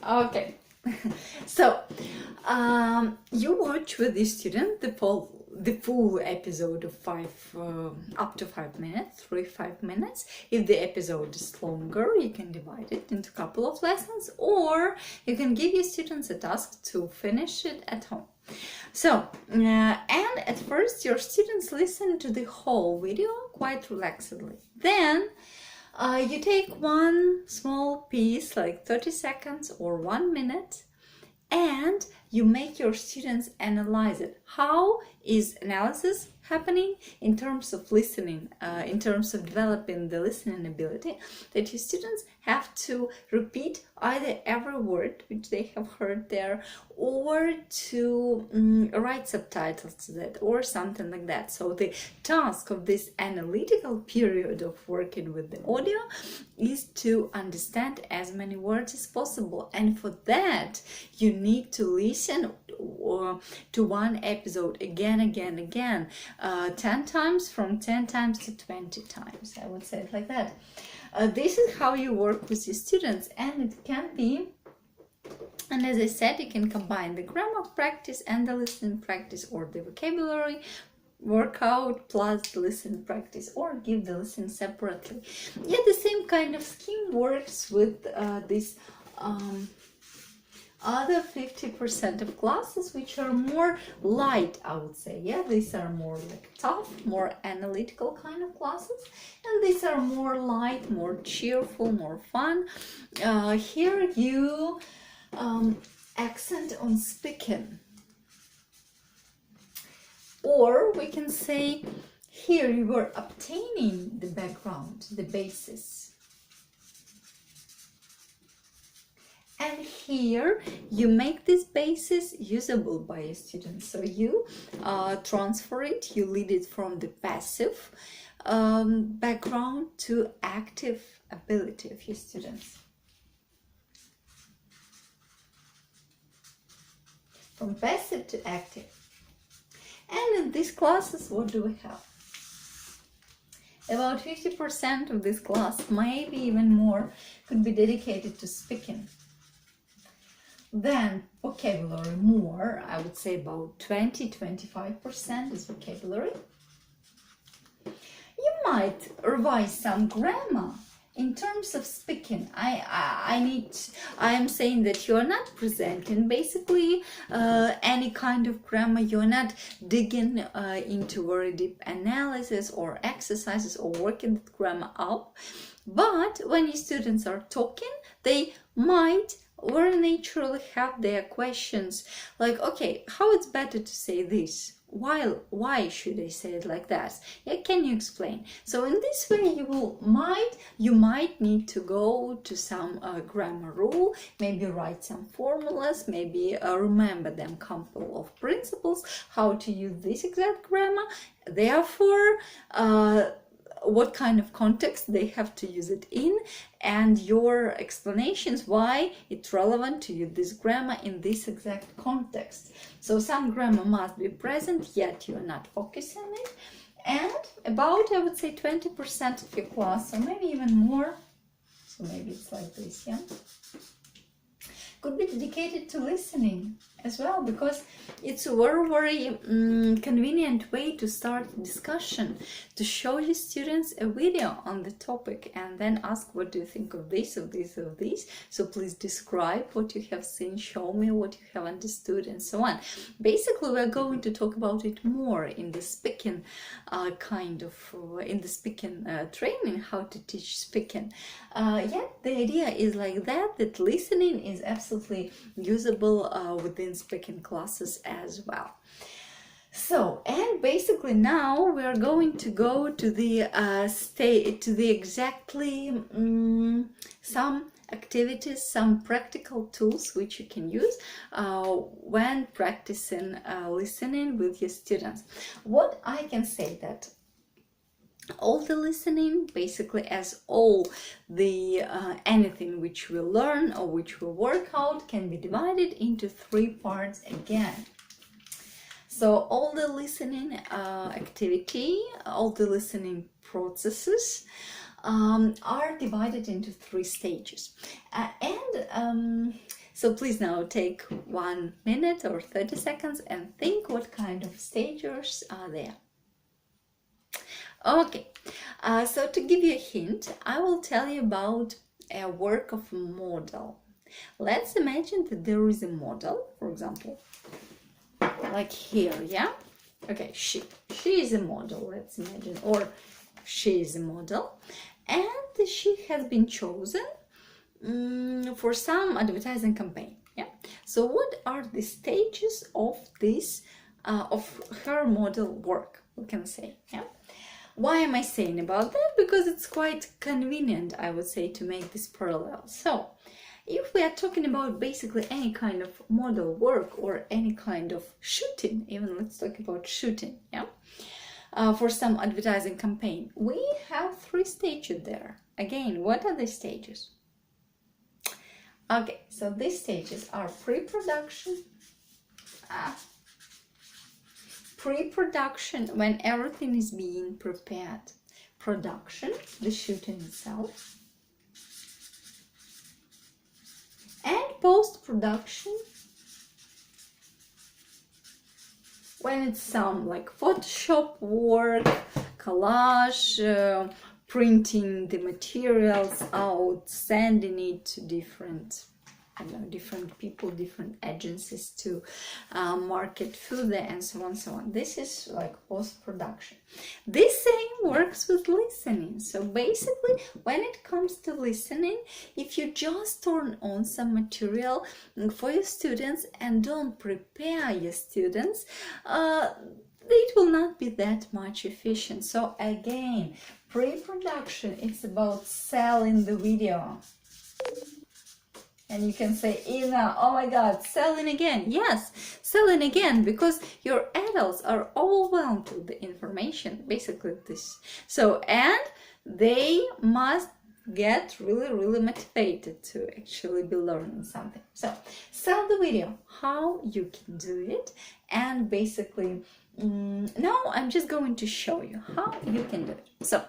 Okay. So, you watch with the student the full episode of up to 5 minutes, 5 minutes. If the episode is longer, you can divide it into a couple of lessons, or you can give your students a task to finish it at home. So, and at first your students listen to the whole video quite relaxedly. Then you take one small piece, like 30 seconds or 1 minute, and you make your students analyze it. How is analysis happening in terms of listening, in terms of developing the listening ability? That your students have to repeat either every word which they have heard there, or to write subtitles to that, or something like that. So the task of this analytical period of working with the audio is to understand as many words as possible, and for that you need to listen to one episode again, 10 times, from 10 times to 20 times, I would say it like that. This is how you work with your students, and it can be, and as I said, you can combine the grammar practice and the listening practice, or the vocabulary workout plus the listening practice, or give the listening separately. Yeah, the same kind of scheme works with this other 50% of classes, which are more light, I would say. Yeah, these are more like tough, more analytical kind of classes, and these are more light, more cheerful, more fun. Here you accent on speaking, or we can say here you are obtaining the background, the basis. And here you make this basis usable by your students. So you transfer it, you lead it from the passive background to active ability of your students. From passive to active. And in these classes, what do we have? About 50% of this class, maybe even more, could be dedicated to speaking. Then vocabulary more, I would say about 20-25% is vocabulary. You might revise some grammar. In terms of speaking, I am saying that you are not presenting basically any kind of grammar. You are not digging into very deep analysis or exercises or working the grammar up. But when your students are talking, they might very naturally have their questions, like, okay, how it's better to say this? Why should I say it like that? Yeah, can you explain? So in this way you might need to go to some grammar rule, maybe write some formulas, maybe remember them couple of principles, how to use this exact grammar, therefore what kind of context they have to use it in, and your explanations why it's relevant to use this grammar in this exact context. So some grammar must be present, yet you are not focusing on it. And about, I would say, 20% of your class, or maybe even more, so maybe it's like this, yeah, could be dedicated to listening as well, because it's a very convenient way to start discussion, to show your students a video on the topic and then ask, what do you think of this, of this, of this? So please describe what you have seen, show me what you have understood, and so on. Basically, we're going to talk about it more in the speaking in the speaking training, how to teach speaking. Yeah, the idea is like that listening is absolutely usable within speaking classes as well. So, and basically now we are going to go to the exactly some activities, some practical tools which you can use when practicing listening with your students. What I can say that all the listening, basically as all the anything which we learn or which we work out, can be divided into 3 parts again. So all the listening activity, all the listening processes are divided into 3 stages. So please now take 1 minute or 30 seconds and think what kind of stages are there. Okay, so to give you a hint, I will tell you about a work of a model. Let's imagine that there is a model, for example, like here, yeah? Okay, she is a model, let's imagine, or she is a model, and she has been chosen for some advertising campaign, yeah? So what are the stages of this, of her model work, we can say, yeah? Why am I saying about that? Because it's quite convenient, I would say, to make this parallel. So, if we are talking about basically any kind of model work or any kind of shooting, even let's talk about shooting, yeah, for some advertising campaign, we have 3 stages there. Again, what are the stages? Okay, so these stages are pre-production, when everything is being prepared, production, the shooting itself, and post-production, when it's some like Photoshop work, collage, printing the materials out, sending it to different people, different agencies to market food and so on, so on. This is like post-production. This same works with listening. So basically, when it comes to listening, if you just turn on some material for your students and don't prepare your students, it will not be that much efficient. So again, pre-production, it's about selling the video. And you can say, Ina, oh my God, selling again. Yes, selling again, because your adults are overwhelmed with the information, basically this. So, and they must get really motivated to actually be learning something. So, sell the video, how you can do it, and basically, now I'm just going to show you how you can do it. So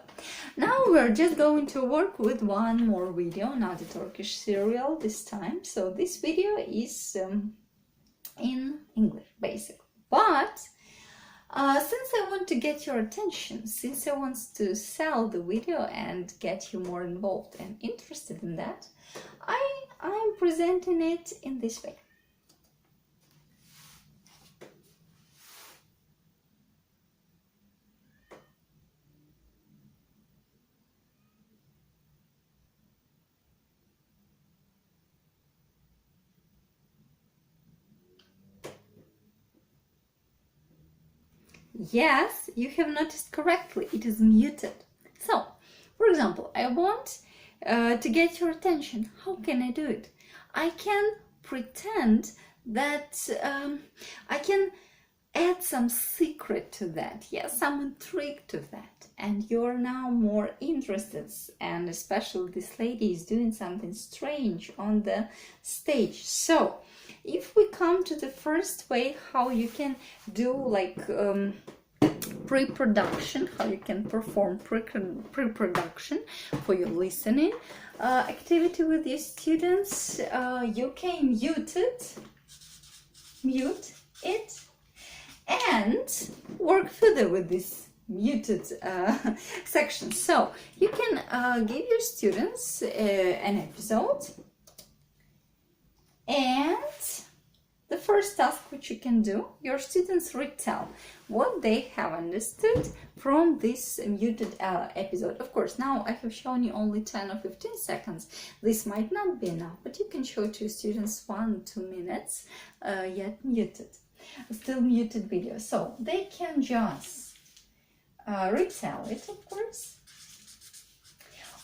now we're just going to work with one more video, not a Turkish serial this time. So this video is in English basically, but since I want to get your attention, since I want to sell the video and get you more involved and interested in that, I'm presenting it in this way. Yes, you have noticed correctly, it is muted. So, for example, I want to get your attention. How can I do it? I can pretend that I can add some secret to that, yes, some intrigue to that, and you're now more interested, and especially this lady is doing something strange on the stage. So if we come to the first way how you can do like pre-production, how you can perform pre-production for your listening activity with your students, you can mute it and work further with this muted section. So you can give your students an episode, and the first task which you can do, your students retell what they have understood from this muted episode. Of course, now I have shown you only 10 or 15 seconds. This might not be enough, but you can show to your students 1-2 minutes yet muted, still muted video. So they can just retell it, of course.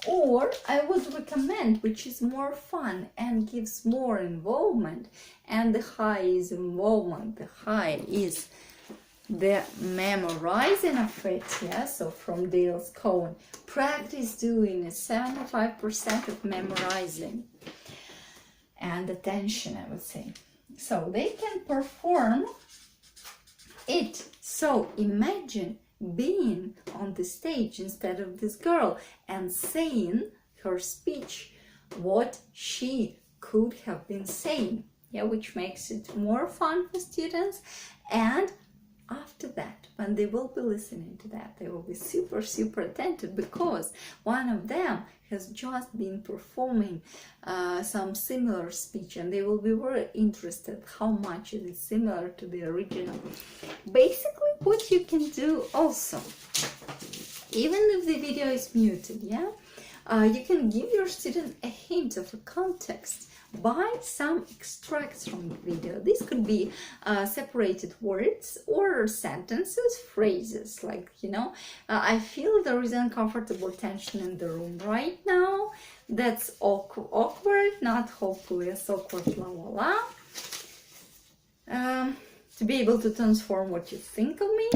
Or I would recommend, which is more fun and gives more involvement, and the high is involvement, the high is the memorizing of it, yeah? So from Dale's Cohen, practice doing 75% of memorizing and attention, I would say. So they can perform it. So imagine being on the stage instead of this girl and saying her speech, what she could have been saying, yeah, which makes it more fun for students. And after that, when they will be listening to that, they will be super, super attentive, because one of them has just been performing some similar speech, and they will be very interested how much it is similar to the original. Basically, what you can do also, even if the video is muted, yeah, you can give your student a hint of a context by some extracts from the video. This could be separated words or sentences, phrases, like, you know, I feel there is uncomfortable tension in the room right now. That's awkward, not hopefully as awkward, la la la. To be able to transform what you think of me.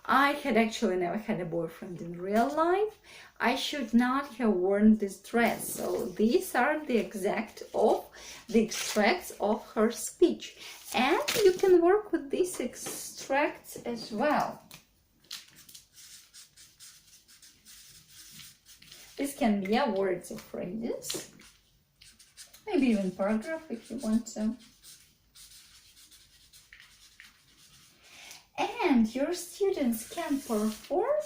I had actually never had a boyfriend in real life. I should not have worn this dress. So these are the extracts of her speech. And you can work with these extracts as well. This can be words or phrases. Maybe even paragraph if you want to. And your students can perform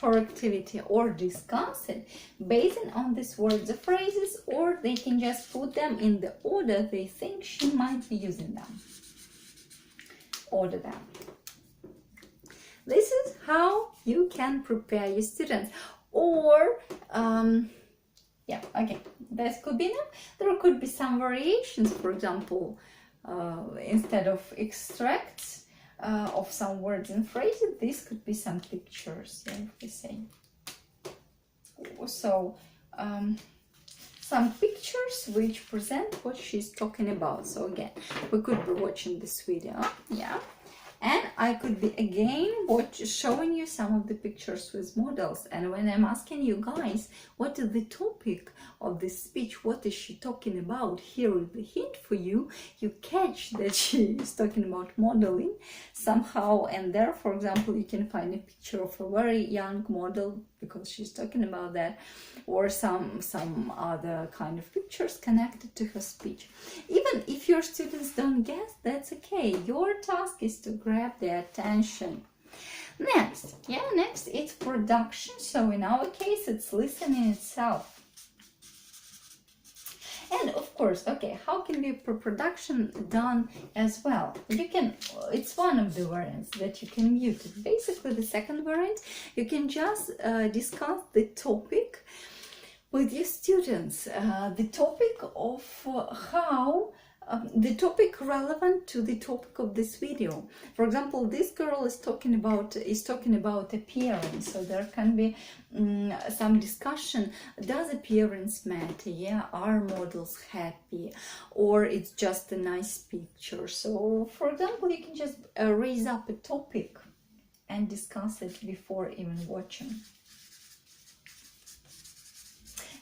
her activity or discuss it based on these words or phrases, or they can just put them in the order they think she might be using them. Order them. This is how you can prepare your students. Or, yeah, okay, that could be enough. There could be some variations, for example, instead of extracts, of some words and phrases, this could be some pictures, yeah, if we say. So, some pictures which present what she's talking about. So again, we could be watching this video, yeah, and I could be again showing you some of the pictures with models. And when I'm asking you guys, what is the topic of this speech, what is she talking about, here is the hint for you. You catch that she is talking about modeling somehow, and there, for example, you can find a picture of a very young model because she's talking about that, or some other kind of pictures connected to her speech. Even if your students don't guess, that's okay. Your task is to grab their attention. Next it's production. So in our case, it's listening itself. And of course, okay, how can be production done as well? You can, it's one of the variants that you can mute it. Basically, the second variant, you can just discuss the topic with your students. The topic of how the topic relevant to the topic of this video. For example, this girl is talking about appearance, so there can be some discussion. Does appearance matter? Yeah, are models happy, or it's just a nice picture? So, for example, you can just raise up a topic and discuss it before even watching.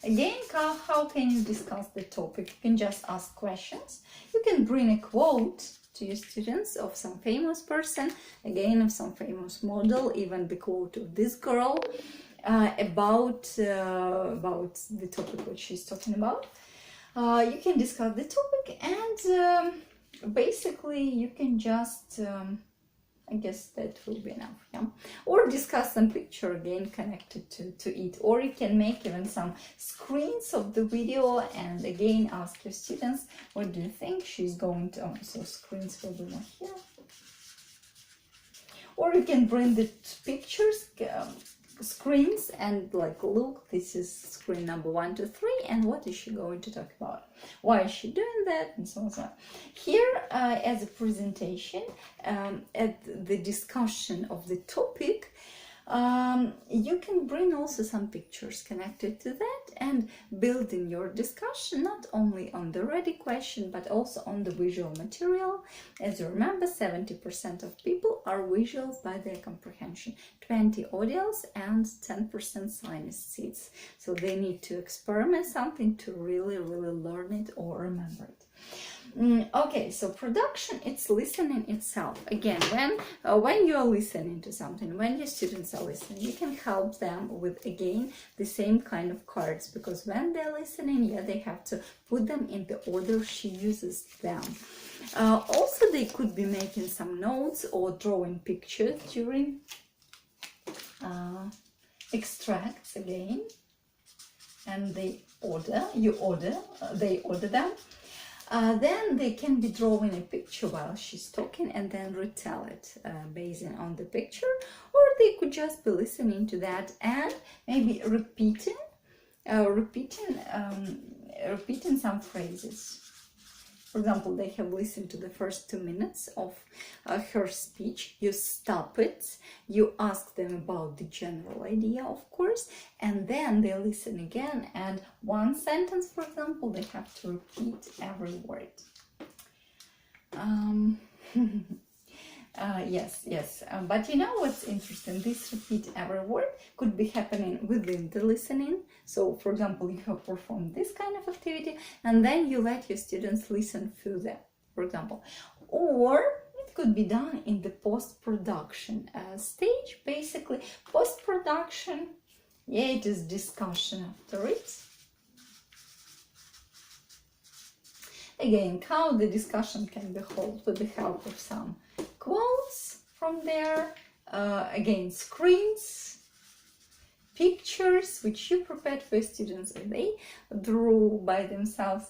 Again, how can you discuss the topic? You can just ask questions. You can bring a quote to your students of some famous person, again of some famous model, even the quote of this girl about the topic which she's talking about. You can discuss the topic, and basically you can just I guess that will be enough, yeah. Or discuss some picture again connected to it. Or you can make even some screens of the video and again ask your students, what do you think she's going to, so screens will be more here. Or you can bring the pictures, screens, and like, look, this is screen number 1 to 3, and what is she going to talk about? Why is she doing that? And so on, so on. Here, as a presentation, at the discussion of the topic, you can bring also some pictures connected to that and build in your discussion not only on the ready question but also on the visual material. As you remember, 70% of people are visuals by their comprehension, 20 audials and 10% synesthetes. So they need to experiment something to really learn it or remember it. Okay, so production, it's listening itself. Again, when you're listening to something, when your students are listening, you can help them with, again, the same kind of cards, because when they're listening, yeah, they have to put them in the order she uses them. Also, they could be making some notes or drawing pictures during extracts again, and they order them. Then they can be drawing a picture while she's talking and then retell it based on the picture, or they could just be listening to that and maybe repeating some phrases. For example, they have listened to the first 2 minutes of her speech. You stop it, you ask them about the general idea, of course, and then they listen again, and one sentence, for example, they have to repeat every word. Yes. But you know what's interesting? This repeat every word could be happening within the listening. So, for example, you have performed this kind of activity, and then you let your students listen through them, for example. Or it could be done in the post-production stage. Basically, post-production, yeah, it is discussion after it. Again, how the discussion can be held with the help of some quotes from there, again, screens, pictures which you prepared for students and they drew by themselves,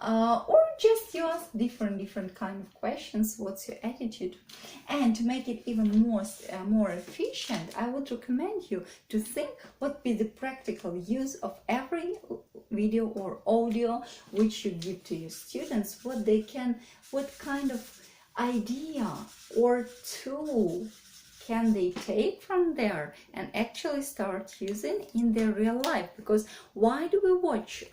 or just you ask different kind of questions. What's your attitude? And to make it even more efficient, I would recommend you to think what be the practical use of every video or audio which you give to your students, what kind of idea or tool can they take from there and actually start using in their real life. Because why do we watch